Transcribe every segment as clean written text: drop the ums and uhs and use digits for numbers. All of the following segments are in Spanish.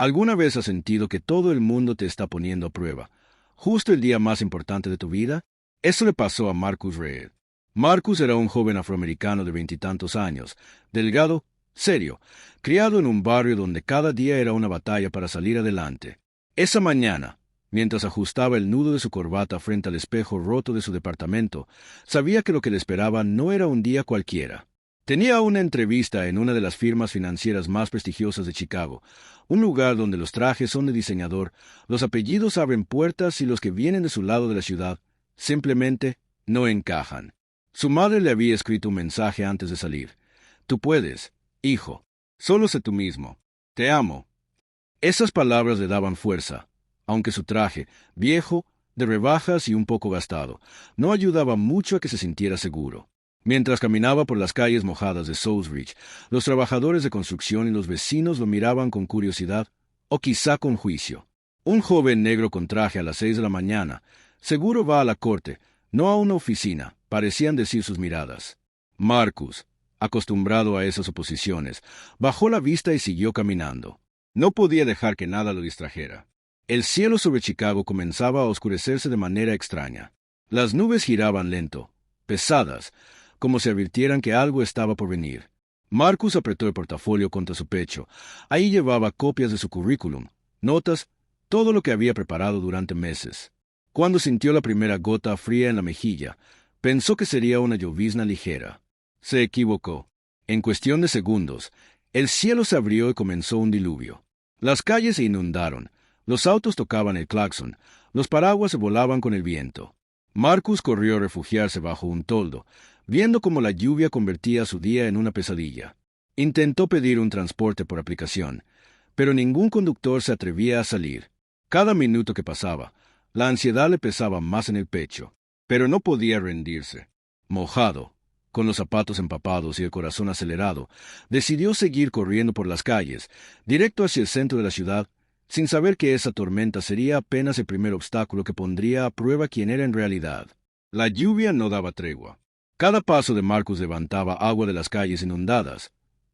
¿Alguna vez has sentido que todo el mundo te está poniendo a prueba, justo el día más importante de tu vida? Eso le pasó a Marcus Reed. Marcus era un joven afroamericano de veintitantos años, delgado, serio, criado en un barrio donde cada día era una batalla para salir adelante. Esa mañana, mientras ajustaba el nudo de su corbata frente al espejo roto de su departamento, sabía que lo que le esperaba no era un día cualquiera. Tenía una entrevista en una de las firmas financieras más prestigiosas de Chicago, un lugar donde los trajes son de diseñador, los apellidos abren puertas y los que vienen de su lado de la ciudad simplemente no encajan. Su madre le había escrito un mensaje antes de salir. Tú puedes, hijo. Solo sé tú mismo. Te amo. Esas palabras le daban fuerza, aunque su traje, viejo, de rebajas y un poco gastado, no ayudaba mucho a que se sintiera seguro. Mientras caminaba por las calles mojadas de Southbridge, los trabajadores de construcción y los vecinos lo miraban con curiosidad, o quizá con juicio. Un joven negro con traje a las 6 de la mañana, seguro va a la corte, no a una oficina, parecían decir sus miradas. Marcus, acostumbrado a esas oposiciones, bajó la vista y siguió caminando. No podía dejar que nada lo distrajera. El cielo sobre Chicago comenzaba a oscurecerse de manera extraña. Las nubes giraban lento, pesadas, como si advirtieran que algo estaba por venir. Marcus apretó el portafolio contra su pecho. Ahí llevaba copias de su currículum, notas, todo lo que había preparado durante meses. Cuando sintió la primera gota fría en la mejilla, pensó que sería una llovizna ligera. Se equivocó. En cuestión de segundos, el cielo se abrió y comenzó un diluvio. Las calles se inundaron, los autos tocaban el claxon, los paraguas se volaban con el viento. Marcus corrió a refugiarse bajo un toldo, viendo cómo la lluvia convertía su día en una pesadilla. Intentó pedir un transporte por aplicación, pero ningún conductor se atrevía a salir. Cada minuto que pasaba, la ansiedad le pesaba más en el pecho, pero no podía rendirse. Mojado, con los zapatos empapados y el corazón acelerado, decidió seguir corriendo por las calles, directo hacia el centro de la ciudad, sin saber que esa tormenta sería apenas el primer obstáculo que pondría a prueba quién era en realidad. La lluvia no daba tregua. Cada paso de Marcus levantaba agua de las calles inundadas.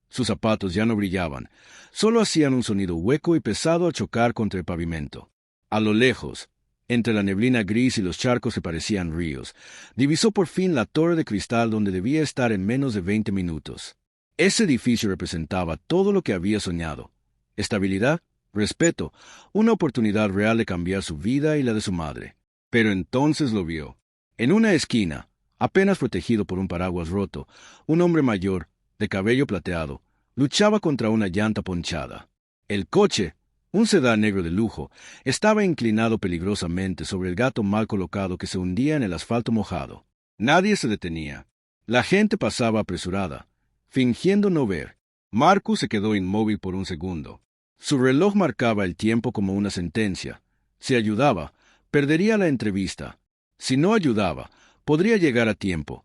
Sus zapatos ya no brillaban, solo hacían un sonido hueco y pesado al chocar contra el pavimento. A lo lejos, entre la neblina gris y los charcos que parecían ríos, divisó por fin la torre de cristal donde debía estar en menos de 20 minutos. Ese edificio representaba todo lo que había soñado: estabilidad, respeto, una oportunidad real de cambiar su vida y la de su madre. Pero entonces lo vio. En una esquina, apenas protegido por un paraguas roto, un hombre mayor, de cabello plateado, luchaba contra una llanta ponchada. El coche, un sedán negro de lujo, estaba inclinado peligrosamente sobre el gato mal colocado que se hundía en el asfalto mojado. Nadie se detenía. La gente pasaba apresurada, fingiendo no ver. Marcus se quedó inmóvil por un segundo. Su reloj marcaba el tiempo como una sentencia. Si ayudaba, perdería la entrevista. Si no ayudaba, podría llegar a tiempo.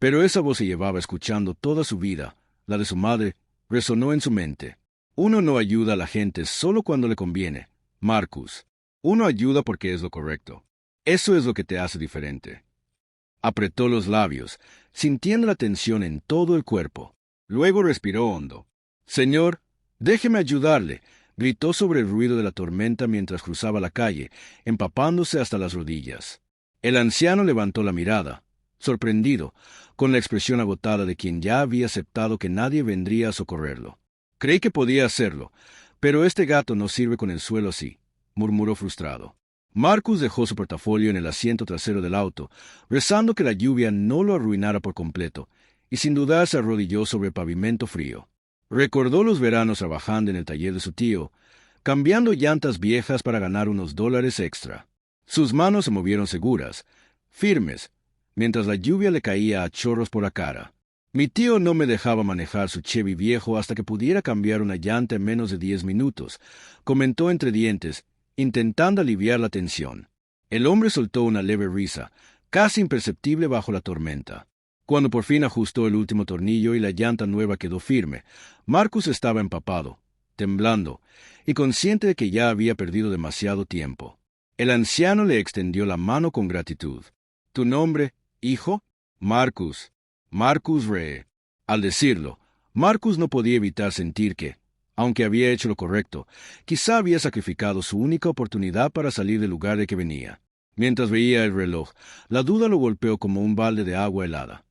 Pero esa voz se llevaba escuchando toda su vida, la de su madre, resonó en su mente. Uno no ayuda a la gente solo cuando le conviene, Marcus. Uno ayuda porque es lo correcto. Eso es lo que te hace diferente. Apretó los labios, sintiendo la tensión en todo el cuerpo. Luego respiró hondo. Señor, déjeme ayudarle, gritó sobre el ruido de la tormenta mientras cruzaba la calle, empapándose hasta las rodillas. El anciano levantó la mirada, sorprendido, con la expresión agotada de quien ya había aceptado que nadie vendría a socorrerlo. Creí que podía hacerlo, pero este gato no sirve con el suelo así, murmuró frustrado. Marcus dejó su portafolio en el asiento trasero del auto, rezando que la lluvia no lo arruinara por completo, y sin dudar se arrodilló sobre el pavimento frío. Recordó los veranos trabajando en el taller de su tío, cambiando llantas viejas para ganar unos dólares extra. Sus manos se movieron seguras, firmes, mientras la lluvia le caía a chorros por la cara. Mi tío no me dejaba manejar su Chevy viejo hasta que pudiera cambiar una llanta en menos de 10 minutos, comentó entre dientes, intentando aliviar la tensión. El hombre soltó una leve risa, casi imperceptible bajo la tormenta. Cuando por fin ajustó el último tornillo y la llanta nueva quedó firme, Marcus estaba empapado, temblando, y consciente de que ya había perdido demasiado tiempo. El anciano le extendió la mano con gratitud. «¿Tu nombre, hijo?» «Marcus. Marcus Ree». Al decirlo, Marcus no podía evitar sentir que, Aunque había hecho lo correcto, quizá había sacrificado su única oportunidad para salir del lugar de que venía. Mientras veía el reloj, la duda lo golpeó como un balde de agua helada.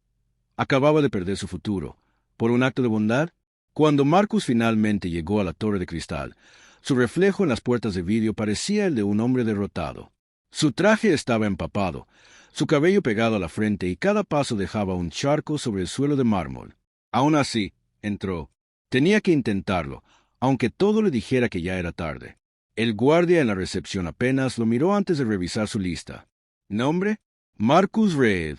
Acababa de perder su futuro. ¿Por un acto de bondad? Cuando Marcus finalmente llegó a la torre de cristal, su reflejo en las puertas de vidrio parecía el de un hombre derrotado. Su traje estaba empapado, su cabello pegado a la frente y cada paso dejaba un charco sobre el suelo de mármol. Aún así, entró. Tenía que intentarlo, aunque todo le dijera que ya era tarde. El guardia en la recepción apenas lo miró antes de revisar su lista. ¿Nombre? Marcus Reed.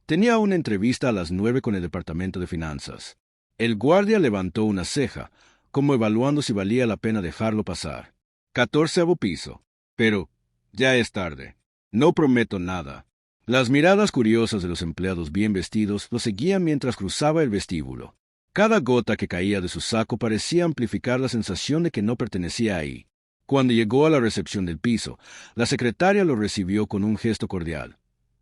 Tenía una entrevista a las 9 con el departamento de finanzas. El guardia levantó una ceja, como evaluando si valía la pena dejarlo pasar. 14º piso. Pero ya es tarde. No prometo nada. Las miradas curiosas de los empleados bien vestidos lo seguían mientras cruzaba el vestíbulo. Cada gota que caía de su saco parecía amplificar la sensación de que no pertenecía ahí. Cuando llegó a la recepción del piso, la secretaria lo recibió con un gesto cordial.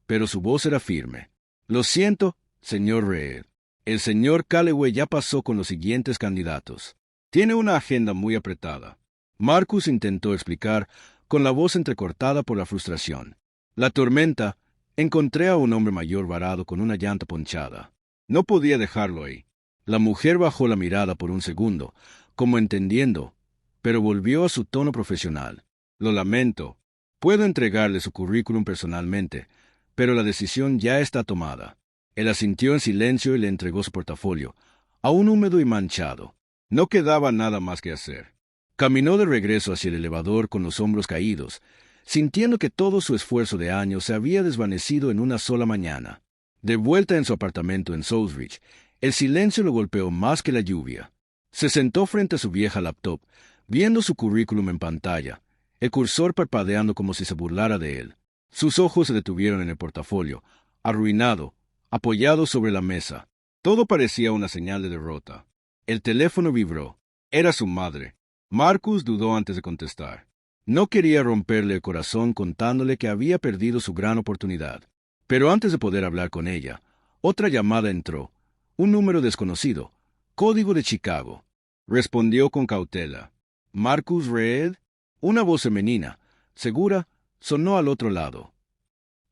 Pero su voz era firme. Lo siento, señor Reed. El señor Calloway ya pasó con los siguientes candidatos. Tiene una agenda muy apretada. Marcus intentó explicar, con la voz entrecortada por la frustración. La tormenta. Encontré a un hombre mayor varado con una llanta ponchada. No podía dejarlo ahí. La mujer bajó la mirada por un segundo, como entendiendo, pero volvió a su tono profesional. Lo lamento. Puedo entregarle su currículum personalmente, pero la decisión ya está tomada. Él asintió en silencio y le entregó su portafolio, aún húmedo y manchado. No quedaba nada más que hacer. Caminó de regreso hacia el elevador con los hombros caídos, sintiendo que todo su esfuerzo de años se había desvanecido en una sola mañana. De vuelta en su apartamento en Southridge, el silencio lo golpeó más que la lluvia. Se sentó frente a su vieja laptop, viendo su currículum en pantalla, el cursor parpadeando como si se burlara de él. Sus ojos se detuvieron en el portafolio, arruinado, apoyado sobre la mesa. Todo parecía una señal de derrota. El teléfono vibró. Era su madre. Marcus dudó antes de contestar. No quería romperle el corazón contándole que había perdido su gran oportunidad. Pero antes de poder hablar con ella, otra llamada entró. Un número desconocido. Código de Chicago. Respondió con cautela. ¿Marcus Reed? Una voz femenina, segura, sonó al otro lado.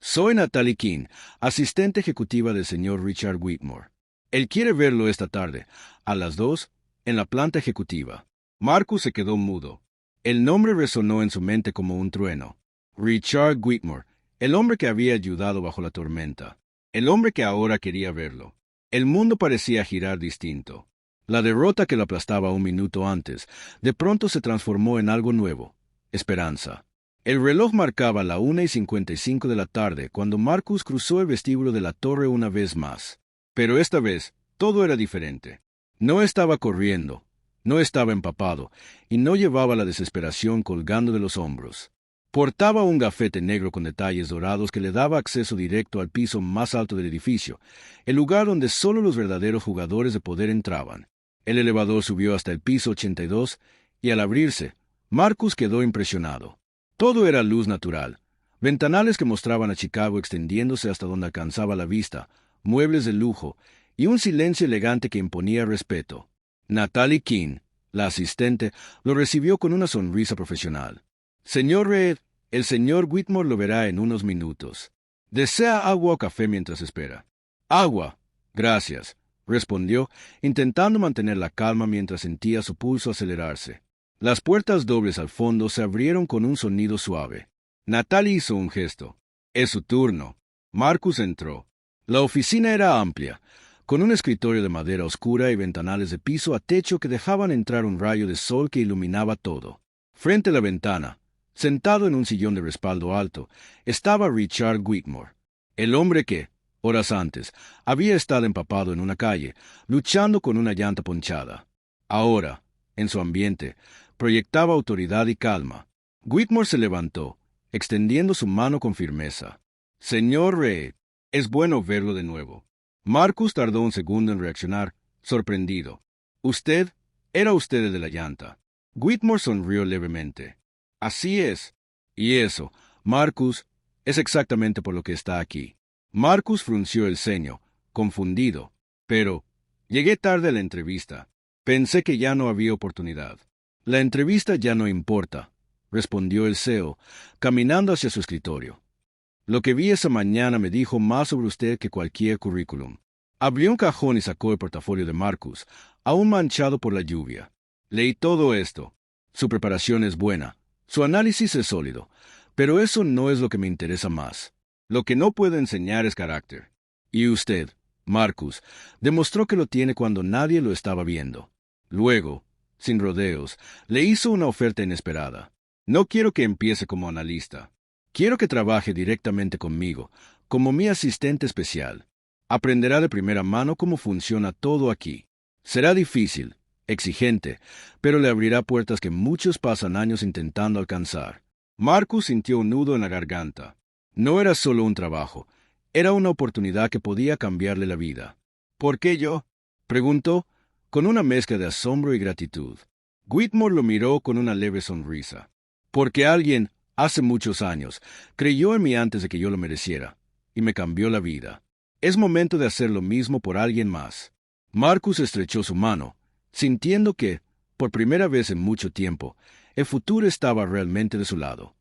Soy Natalie King, asistente ejecutiva del señor Richard Whitmore. Él quiere verlo esta tarde, a las 2, en la planta ejecutiva. Marcus se quedó mudo. El nombre resonó en su mente como un trueno. Richard Whitmore, el hombre que había ayudado bajo la tormenta. El hombre que ahora quería verlo. El mundo parecía girar distinto. La derrota que lo aplastaba un minuto antes, de pronto se transformó en algo nuevo. Esperanza. El reloj marcaba la 1:55 de la tarde cuando Marcus cruzó el vestíbulo de la torre una vez más. Pero esta vez, todo era diferente. No estaba corriendo, no estaba empapado, y no llevaba la desesperación colgando de los hombros. Portaba un gafete negro con detalles dorados que le daba acceso directo al piso más alto del edificio, el lugar donde solo los verdaderos jugadores de poder entraban. El elevador subió hasta el piso 82, y al abrirse, Marcus quedó impresionado. Todo era luz natural, ventanales que mostraban a Chicago extendiéndose hasta donde alcanzaba la vista, muebles de lujo, y un silencio elegante que imponía respeto. Natalie King, la asistente, lo recibió con una sonrisa profesional. Señor Reed, el señor Whitmore lo verá en unos minutos. ¿Desea agua o café mientras espera? Agua. Gracias, respondió, intentando mantener la calma mientras sentía su pulso acelerarse. Las puertas dobles al fondo se abrieron con un sonido suave. Natalie hizo un gesto. Es su turno. Marcus entró. La oficina era amplia, con un escritorio de madera oscura y ventanales de piso a techo que dejaban entrar un rayo de sol que iluminaba todo. Frente a la ventana, sentado en un sillón de respaldo alto, estaba Richard Whitmore, el hombre que, horas antes, había estado empapado en una calle, luchando con una llanta ponchada. Ahora, en su ambiente, proyectaba autoridad y calma. Whitmore se levantó, extendiendo su mano con firmeza. Señor Reed, es bueno verlo de nuevo. Marcus tardó un segundo en reaccionar, sorprendido. Era usted el de la llanta. Whitmore sonrió levemente. Así es. Y eso, Marcus, es exactamente por lo que está aquí. Marcus frunció el ceño, confundido. Pero, llegué tarde a la entrevista. Pensé que ya no había oportunidad. La entrevista ya no importa, respondió el CEO, caminando hacia su escritorio. Lo que vi esa mañana me dijo más sobre usted que cualquier currículum. Abrió un cajón y sacó el portafolio de Marcus, aún manchado por la lluvia. Leí todo esto. Su preparación es buena, su análisis es sólido, pero eso no es lo que me interesa más. Lo que no puedo enseñar es carácter. Y usted, Marcus, demostró que lo tiene cuando nadie lo estaba viendo. Luego, sin rodeos, le hizo una oferta inesperada. No quiero que empiece como analista. Quiero que trabaje directamente conmigo, como mi asistente especial. Aprenderá de primera mano cómo funciona todo aquí. Será difícil, exigente, pero le abrirá puertas que muchos pasan años intentando alcanzar. Marcus sintió un nudo en la garganta. No era solo un trabajo, era una oportunidad que podía cambiarle la vida. ¿Por qué yo?, preguntó, con una mezcla de asombro y gratitud. Whitmore lo miró con una leve sonrisa. Porque alguien, hace muchos años, creyó en mí antes de que yo lo mereciera, y me cambió la vida. Es momento de hacer lo mismo por alguien más. Marcus estrechó su mano, sintiendo que, por primera vez en mucho tiempo, el futuro estaba realmente de su lado.